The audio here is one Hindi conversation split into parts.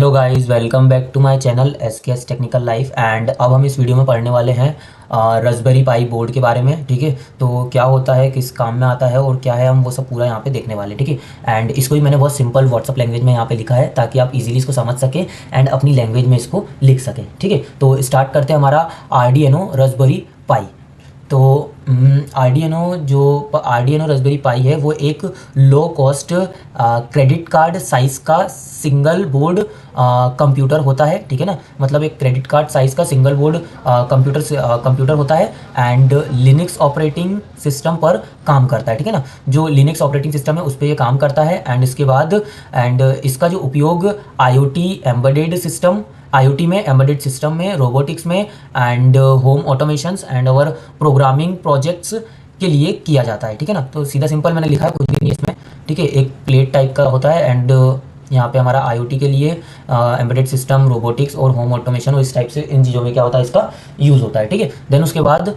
Hello guys, welcome back to my channel SKS Technical Life. And अब हम इस वीडियो में पढ़ने वाले हैं रास्पबेरी पाई बोर्ड के बारे में। ठीक है, तो क्या होता है, किस काम में आता है और क्या है, हम वो सब पूरा यहाँ पे देखने वाले हैं। ठीक है, एंड इसको भी मैंने बहुत सिंपल व्हाट्सअप लैंग्वेज में यहाँ पे लिखा है ताकि आप इजीली इसको समझ सकें एंड अपनी लैंग्वेज में इसको लिख सकें। ठीक है, तो स्टार्ट करते हैं हमारा आर्डिनो रास्पबेरी पाई। तो आर्डियनो रास्पबेरी पाई है वो एक low cost credit card size का सिंगल बोर्ड कंप्यूटर होता है। ठीक है ना, मतलब एक क्रेडिट कार्ड साइज़ का सिंगल बोर्ड कंप्यूटर होता है एंड लिनक्स ऑपरेटिंग सिस्टम पर काम करता है। ठीक है ना, जो लिनक्स ऑपरेटिंग सिस्टम है उस पर ये काम करता है। एंड इसके बाद इसका जो उपयोग आईओटी में, एम्बेडेड सिस्टम में, रोबोटिक्स में एंड होम ऑटोमेशंस एंड और प्रोग्रामिंग प्रोजेक्ट्स के लिए किया जाता है। ठीक है ना, तो सीधा सिंपल मैंने लिखा है, कुछ भी नहीं इसमें। ठीक है, एक प्लेट टाइप का होता है एंड यहाँ पे हमारा आईओटी के लिए, एम्बेडेड सिस्टम, रोबोटिक्स और होम ऑटोमेशन और इस टाइप से इन चीज़ों में क्या होता है, इसका यूज़ होता है। ठीक है, देन उसके बाद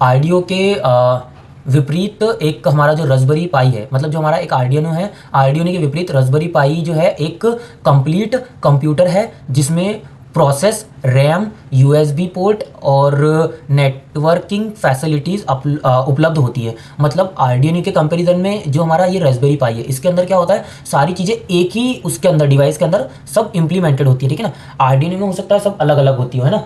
आरडीओ के विपरीत एक हमारा जो रास्पबेरी पाई है, मतलब जो हमारा एक आर्डिनो है, आर्डिनो के विपरीत रास्पबेरी पाई जो है एक कंप्लीट कंप्यूटर है जिसमें प्रोसेस, रैम, यूएसबी पोर्ट और नेटवर्किंग फैसिलिटीज़ उपलब्ध होती है। मतलब आर्डिनो के कंपैरिजन में जो हमारा ये रास्पबेरी पाई है, इसके अंदर क्या होता है, सारी चीज़ें एक ही उसके अंदर, डिवाइस के अंदर सब इम्प्लीमेंटेड होती है। ठीक है ना, आर्डिनो में हो सकता है सब अलग अलग होती है ना,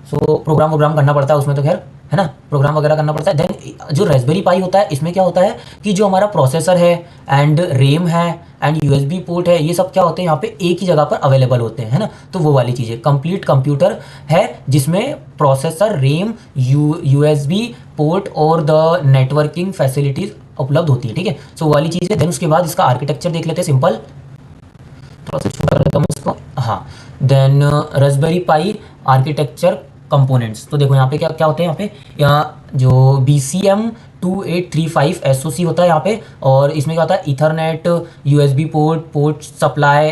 सो प्रोग्राम करना पड़ता है उसमें, तो खैर है ना, प्रोग्राम वगैरह करना पड़ता है। देन जो रास्पबेरी पाई होता है, इसमें क्या होता है कि जो हमारा प्रोसेसर है एंड रैम है एंड यूएसबी पोर्ट है, ये सब क्या होते हैं यहाँ पे एक ही जगह पर अवेलेबल होते हैं, है ना। तो वो वाली चीज़ें कंप्लीट कंप्यूटर है जिसमें प्रोसेसर, रैम, यूएसबी पोर्ट और द नेटवर्किंग फैसिलिटीज़ उपलब्ध होती है। ठीक है, सो वो वाली चीज़ है। देन उसके बाद इसका आर्किटेक्चर देख लेते हैं, सिंपल, थोड़ा सा छोटा कर देता हूँ इसको। हाँ, देन रास्पबेरी पाई आर्किटेक्चर कंपोनेंट्स। तो देखो यहाँ पे क्या क्या होते हैं, यहाँ जो BCM2835 SoC होता है यहाँ पे, और इसमें क्या होता है, Ethernet, USB port supply,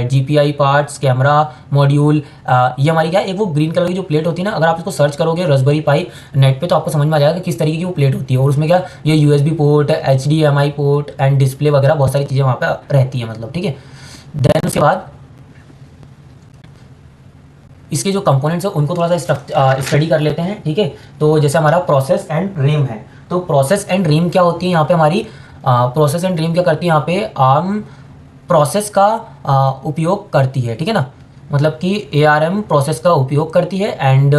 GPI parts, camera module. ये हमारी क्या है, एक वो ग्रीन कलर की जो प्लेट होती है ना, अगर आप इसको सर्च करोगे रास्पबेरी पाई नेट पे तो आपको समझ में आ जाएगा किस तरीके की वो प्लेट होती है। और उसमें क्या, ये USB port, HDMI port and display वगैरह बहुत सारी चीज़ें वहाँ पे रहती है, मतलब। ठीक है, देन उसके बाद इसके जो कंपोनेंट्स है उनको थोड़ा सा स्टडी कर लेते हैं। ठीक है, तो जैसे हमारा प्रोसेस एंड रैम है, तो प्रोसेस एंड रैम क्या होती है यहाँ पे हमारी, प्रोसेस एंड रैम क्या करती है यहाँ पे, आर्म प्रोसेस का उपयोग करती है। ठीक है ना, मतलब कि ARM प्रोसेस का उपयोग करती है एंड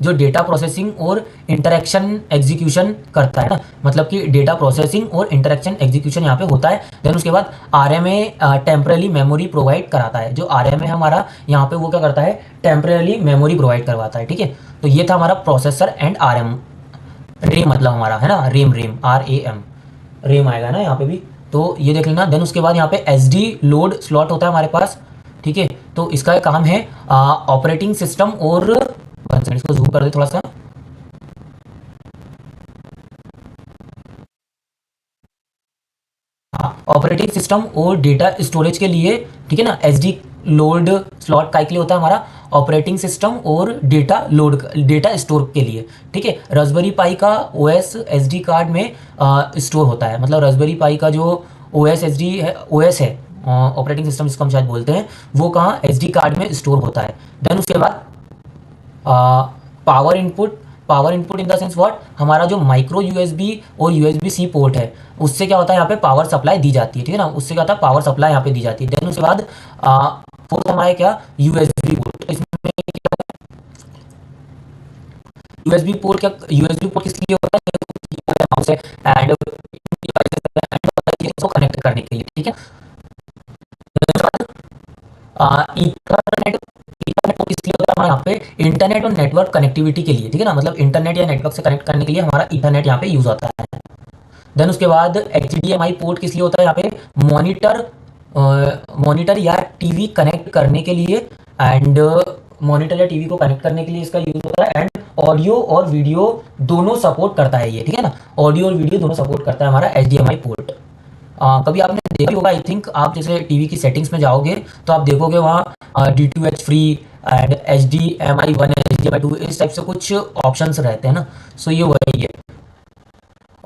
जो डेटा प्रोसेसिंग और इंटरेक्शन एग्जीक्यूशन करता है ना, मतलब कि डेटा प्रोसेसिंग और इंटरेक्शन एग्जीक्यूशन यहाँ पे होता है। देन उसके बाद RMA टेम्पररी मेमोरी प्रोवाइड कराता है। जो RMA है हमारा यहाँ पे, वो क्या करता है, टेम्पररी मेमोरी प्रोवाइड करवाता है। ठीक है, तो ये था हमारा प्रोसेसर एंड रैम, मतलब हमारा है ना, रैम RAM रैम आएगा ना यहाँ पे भी, तो ये देख लेना। देन उसके बाद यहाँ पे SD लोड स्लॉट होता है हमारे पास। ठीक है, तो इसका काम है ऑपरेटिंग सिस्टम और, इसको जूम कर दे थोड़ा सा, ऑपरेटिंग सिस्टम और डेटा स्टोरेज के लिए। ठीक है ना, SD लोड स्लॉट का के लिए होता है हमारा ऑपरेटिंग सिस्टम और डेटा स्टोर के लिए। ठीक है, रास्पबेरी पाई का OS SD कार्ड में स्टोर होता है। मतलब रास्पबेरी पाई का जो OS है, ऑपरेटिंग सिस्टम जिसको हम शायद बोलते हैं, वो कहाँ, SD कार्ड में स्टोर होता है। देन उसके बाद power input in the sense what, हमारा जो माइक्रो USB और USB-C पोर्ट है, उससे क्या होता है यहाँ पे पावर सप्लाई दी जाती है। ठीक है ना, उससे क्या होता है, पावर सप्लाई यहाँ पे दी जाती है। देन उसके बाद फोर्थ हमारा क्या, USB पोर्ट। तो इसमें USB पोर्ट किस लिए होता है, एंड इसको कनेक्ट करने के लिए। ठीक है, ईथरनेट ईथरनेट किस लिए होता है हमारा यहाँ पे, इंटरनेट और नेटवर्क कनेक्टिविटी के लिए। ठीक है ना, मतलब इंटरनेट या नेटवर्क से कनेक्ट करने के लिए हमारा ईथरनेट यहाँ पे यूज होता है। देन उसके बाद HDMI पोर्ट किस लिए होता है यहाँ पे, मॉनिटर या टीवी कनेक्ट करने के लिए, एंड मॉनिटर या टीवी को कनेक्ट करने के लिए इसका यूज होता है। एंड ऑडियो और वीडियो दोनों सपोर्ट करता है ये। ठीक है ना, ऑडियो और वीडियो दोनों सपोर्ट करता है हमारा HDMI पोर्ट। कभी आपने देखा होगा, आई थिंक, आप जैसे टीवी की सेटिंग्स में जाओगे तो आप देखोगे वहाँ DTH free and HDMI 1, HDMI 2, इस टाइप से कुछ ऑप्शंस रहते हैं ना। सो ये वही है,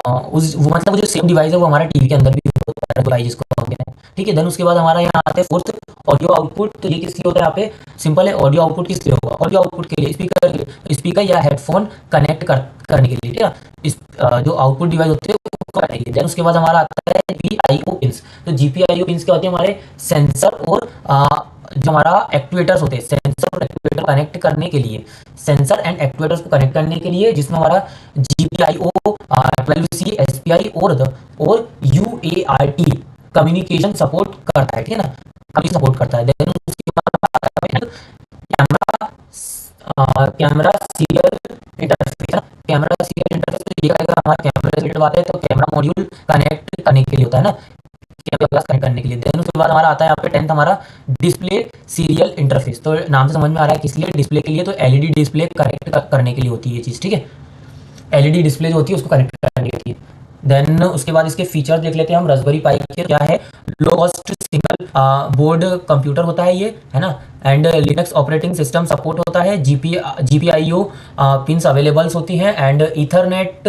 उस वो मतलब जो सेम डिवाइस है वो हमारा टीवी के अंदर भी होता है रास्पबेरी जिसको हम कहते हैं, ठीक है। देन उसके बाद हमारा यहाँ आता है फोर्थ ऑडियो आउटपुट। तो ये किस लिए होता है, यहाँ पे सिंपल है, ऑडियो आउटपुट किस लिए होगा, ऑडियो आउटपुट के लिए स्पीकर या हेडफोन कनेक्ट करने के लिए, ठीक है। इस जो आउटपुट डिवाइस होती है उसको करने के लिए। देन उसके बाद हमारा आता है जीपीआईओ पिंस। तो जीपीआईओ पिंस क्या होते हैं, हमारे सेंसर और जो हमारा एक्टिवेटर्स होते हैं, सेंसर और एक्टिवेटर कनेक्ट करने के लिए, सेंसर एंड एक्टिवेटर्स को कनेक्ट करने के लिए, जिसमें हमारा जीपीआईओ 12C एसपीआई और यूएआरटी कम्युनिकेशन सपोर्ट करता है, ठीक है ना, कम्युनिकेशन सपोर्ट करता है। देन उसके बाद camera serial interface, camera serial interface. तो ये अगर हमारा कैमरा रिलेटेड बात है तो कैमरा मॉड्यूल कनेक्ट करने के लिए होता है ना, कैमरा ग्लास कनेक्ट करने के लिए। देन उसके बाद हमारा आता है यहाँ पे 10th हमारा डिस्प्ले सीरियल इंटरफेस। तो नाम से समझ में आ रहा है किस लिए, डिस्प्ले के लिए। तो एलईडी डिस्प्ले कनेक्ट करने के लिए होती है ये चीज़, ठीक है। एलईडी डिस्प्ले जो होती है उसको कनेक्ट करने के लिए। देन उसके बाद इसके फीचर्स देख लेते हैं हम। रास्पबेरी पाई के क्या है, low cost single board computer होता है ये, है ना। And Linux operating system support होता है, जीपीआईओ पिंस अवेलेबल्स होती हैं, and Ethernet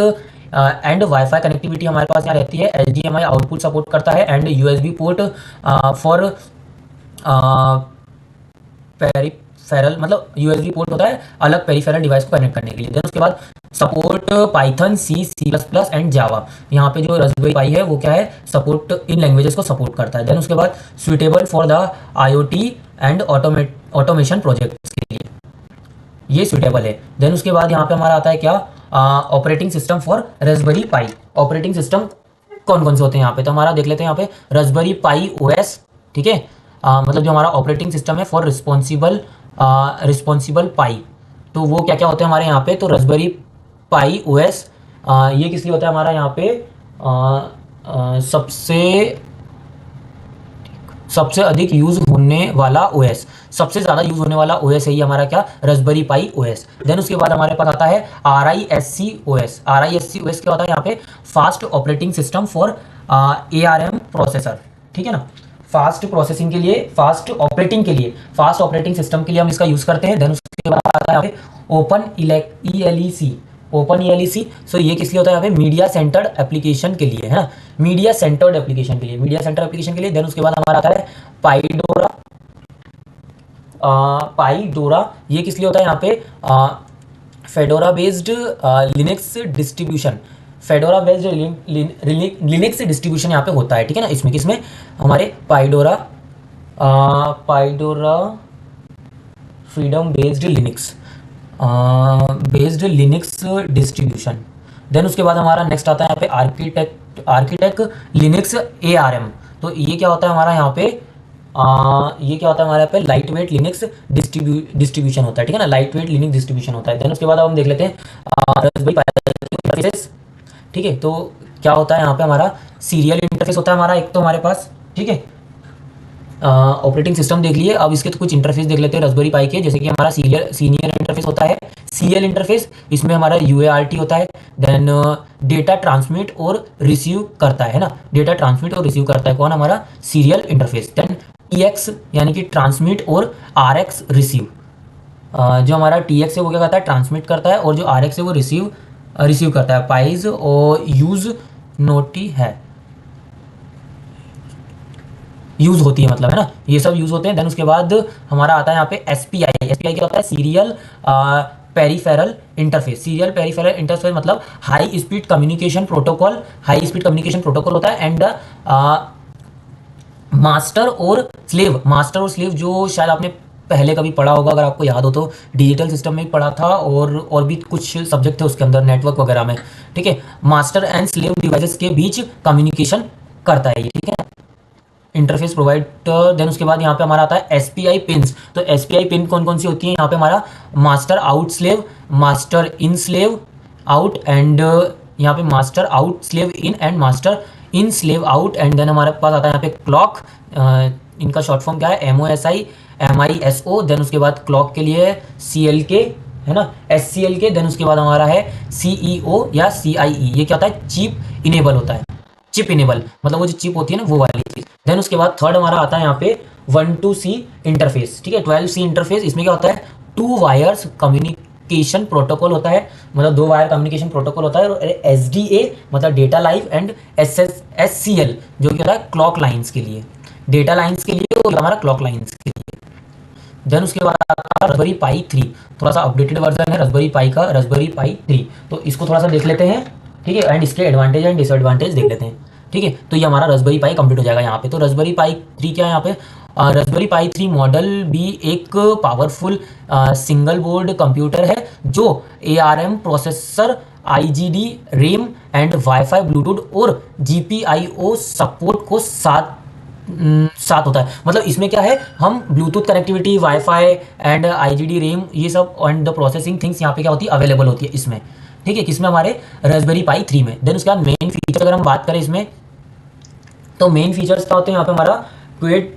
and wifi connectivity हमारे पास यहाँ रहती है। एचडीएमआई आउटपुट सपोर्ट करता है, and USB port for peripheral, मतलब यूएसबी पोर्ट होता है अलग पेरिफेरल डिवाइस को कनेक्ट करने के लिए। देन उसके बाद सपोर्ट पाइथन, C++ एंड जावा। यहाँ पे जो रास्पबेरी पाई है वो क्या है, सपोर्ट इन लैंग्वेजेस को सपोर्ट करता है। देन उसके बाद suitable for the IoT and automation projects के लिए ये सुटेबल है। देन उसके बाद यहाँ पे हमारा आता है क्या, operating system for Raspberry pi. Operating system कौन कौन से होते हैं यहाँ पे, तो हमारा देख लेते हैं यहाँ पे रास्पबेरी पाई ओएस, ठीक है। मतलब जो हमारा ऑपरेटिंग सिस्टम है फॉर रिस्पॉन्सिबल पाई, तो वो क्या क्या होते हैं हमारे यहाँ पे। तो रास्पबेरी पाई ओएस ये किस लिए होता है हमारा यहाँ पे, सबसे अधिक यूज होने वाला ओएस, सबसे ज़्यादा यूज होने वाला ओएस है ये हमारा क्या, रास्पबेरी पाई ओएस। देन उसके बाद हमारे पास आता है RISC ओएस। RISC ओएस क्या होता है यहाँ पे, fast operating system for ARM processor, ठीक है ना। फास्ट प्रोसेसिंग के लिए, फास्ट ऑपरेटिंग सिस्टम के लिए हम इसका यूज़ करते हैं। देन उसके बाद आता है यहाँ पे ओपन ELEC। सो ये किस लिए होता है यहाँ पे, मीडिया सेंटर्ड एप्लीकेशन के लिए, है ना, मीडिया सेंटर्ड एप्लीकेशन के लिए। देन उसके बाद हमारा आता है पाइडोरा। ये किस लिए होता है यहाँ पे, fedora based Linux distribution, Linux distribution यहाँ पे होता है, ठीक है ना। इसमें किसमें, हमारे Fedora freedom based Linux distribution. Then उसके बाद हमारा नेक्स्ट आता है यहाँ पे आर्किटेक्ट लिनक्स ARM। तो ये क्या होता है हमारा यहाँ पे, हमारे यहाँ पे लाइट वेट लिनक्स डिस्ट्रीब्यूशन होता है, ठीक है ना, लाइट वेट लिनक्स डिस्ट्रीब्यूशन होता है। देन उसके बाद हम देख लेते हैं रास्पबेरी पाई इंटरफेस, ठीक है। तो क्या होता है यहाँ पे, हमारा सीरियल इंटरफेस होता है हमारा एक, तो हमारे पास, ठीक है। ऑपरेटिंग सिस्टम देख लिए, अब इसके तो कुछ इंटरफेस देख लेते हैं रास्पबेरी पाई के। जैसे कि हमारा सीनियर इंटरफेस होता है, सीरियल इंटरफेस, इसमें हमारा UART होता है। देन डेटा ट्रांसमिट और रिसीव करता है ना, डेटा ट्रांसमिट और रिसीव करता है कौन, हमारा सीरियल इंटरफेस। देन TX यानी कि ट्रांसमिट, और RX रिसीव। जो हमारा TX है वो क्या करता है, ट्रांसमिट करता है, और जो RX है वो रिसीव करता है। पाइज और यूज़ होती है, मतलब, है ना, ये सब यूज़ होते हैं। देन उसके बाद हमारा आता है यहाँ पे SPI क्या होता है, सीरियल पेरिफेरल इंटरफेस, मतलब हाई स्पीड कम्युनिकेशन प्रोटोकॉल होता है। एंड मास्टर और स्लेव जो शायद आपने पहले कभी पढ़ा होगा, अगर आपको याद हो तो डिजिटल सिस्टम में ही पढ़ा था, और भी कुछ सब्जेक्ट थे उसके अंदर, नेटवर्क वगैरह में, ठीक है। मास्टर एंड स्लेव डिवाइसेस के बीच कम्युनिकेशन करता है ये, ठीक है, इंटरफेस प्रोवाइडर। देन उसके बाद यहाँ पे हमारा आता है SPI पिंस। तो SPI पिन कौन कौन सी होती है, यहाँ पे हमारा master out slave, master in slave out, and यहाँ पे master out slave in and master in slave out. And then हमारे पास आता है यहाँ पे क्लॉक, इनका शॉर्ट फॉर्म क्या है, MISO। देन उसके बाद क्लॉक के लिए CLK, है ना, SCLK। देन उसके बाद हमारा है CEO या CIE, ये क्या होता है, चिप इनेबल होता है, चिप इनेबल, मतलब वो जो चिप होती है ना वो वाली चीज। देन उसके बाद थर्ड हमारा आता है यहाँ पे 12C इंटरफेस, ठीक है, 12C इंटरफेस। इसमें क्या होता है, 2 वायर्स कम्युनिकेशन प्रोटोकॉल होता है, मतलब 2 वायर कम्युनिकेशन प्रोटोकॉल होता है, और SDA मतलब डेटा लाइव, एंड SCL जो कि होता है क्लॉक लाइन्स के लिए, डेटा लाइन्स के लिए और हमारा क्लॉक लाइन्स के लिए। देन उसके बाद आता है रास्पबेरी पाई 3, थोड़ा सा अपडेटेड वर्जन है रास्पबेरी पाई का, रास्पबेरी पाई 3। तो इसको थोड़ा सा देख लेते हैं, ठीक है, एंड इसके एडवांटेज एंड डिसएडवांटेज देख लेते हैं, ठीक है। तो ये हमारा रास्पबेरी पाई कंप्लीट हो जाएगा यहाँ पे। तो रास्पबेरी पाई 3 क्या है यहाँ पे, रास्पबेरी पाई 3 मॉडल भी एक पावरफुल सिंगल बोर्ड कंप्यूटर है जो ARM processor, IGD, RAM and wifi, Bluetooth और GPIO सपोर्ट को साथ होता है। मतलब इसमें क्या है, हम Bluetooth connectivity, wifi and IGD, RAM, ये सब एंड द प्रोसेसिंग थिंग्स यहाँ पे क्या होती है, अवेलेबल होती है इसमें, ठीक है, किसमें, हमारे रास्पबेरी पाई 3 में। देन उसके बाद मेन फीचर अगर हम बात करें इसमें, तो मेन फीचर्स क्या होते हैं यहाँ पे, हमारा Quad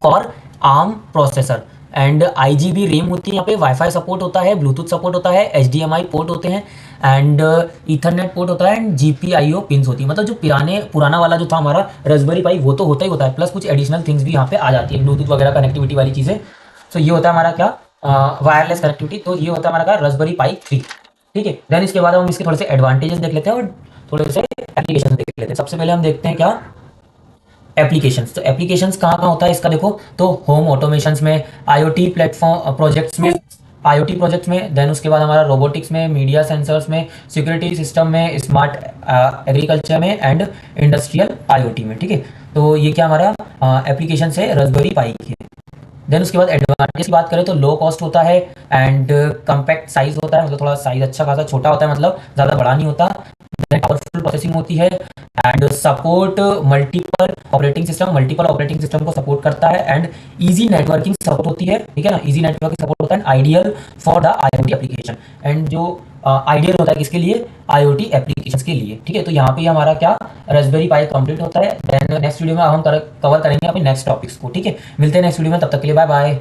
core arm processor and IGB RAM होती है यहाँ पे, वाईफाई सपोर्ट होता है, ब्लूटूथ सपोर्ट होता है, HDMI पोर्ट होते हैं एंड ईथरनेट पोर्ट होता है, एंड GPIO पिंस होती है। मतलब जो पुराना वाला जो था हमारा रास्पबेरी पाई वो तो होता ही होता है, प्लस कुछ एडिशनल थिंग्स भी यहाँ पे आ जाती है, ब्लूटूथ वगैरह कनेक्टिविटी वाली चीज़ें। तो ये होता है हमारा क्या, वायरलेस कनेक्टिविटी। तो ये होता है हमारा क्या, रास्पबेरी पाई 3, ठीक है। देन इसके बाद हम इसके थोड़े से एडवांटेजेस देख लेते हैं और थोड़े से एप्लीकेशन देख लेते हैं। सबसे पहले हम देखते हैं क्या, एप्लीकेशंस। तो एप्लीकेशंस कहाँ कहाँ होता है इसका देखो, तो होम ऑटोमेशंस में, IoT प्लेटफॉर्म प्रोजेक्ट्स में, IoT प्रोजेक्ट्स में, देन उसके बाद हमारा रोबोटिक्स में, मीडिया सेंसर्स में, सिक्योरिटी सिस्टम में, स्मार्ट एग्रीकल्चर में एंड इंडस्ट्रियल IoT में, ठीक है। तो ये क्या हमारा एप्लीकेशन है रास्पबेरी पाई के। देन उसके बाद एडवांटेज की बात करें तो लो कॉस्ट होता है एंड कम्पैक्ट साइज होता है, मतलब थोड़ा साइज अच्छा खासा छोटा होता है, मतलब ज़्यादा बड़ा नहीं होता। पावरफुल प्रोसेसिंग होती है and support multiple operating system को सपोर्ट करता है एंड इजी नेटवर्किंग सपोर्ट होती है, ठीक है ना, इजी नेटवर्किंग सपोर्ट होता है, ideal for the IoT application, and जो आइडियल होता है किसके लिए, IoT एप्लीकेशंस के लिए, ठीक है। तो यहाँ पे हमारा क्या, रास्पबेरी पाई कंप्लीट होता है। देन नेक्स्ट वीडियो में हम कवर करेंगे अपने नेक्स्ट टॉपिक्स को, ठीक है। मिलते हैं नेक्स्ट वीडियो में, तब तक के लिए बाय बाय।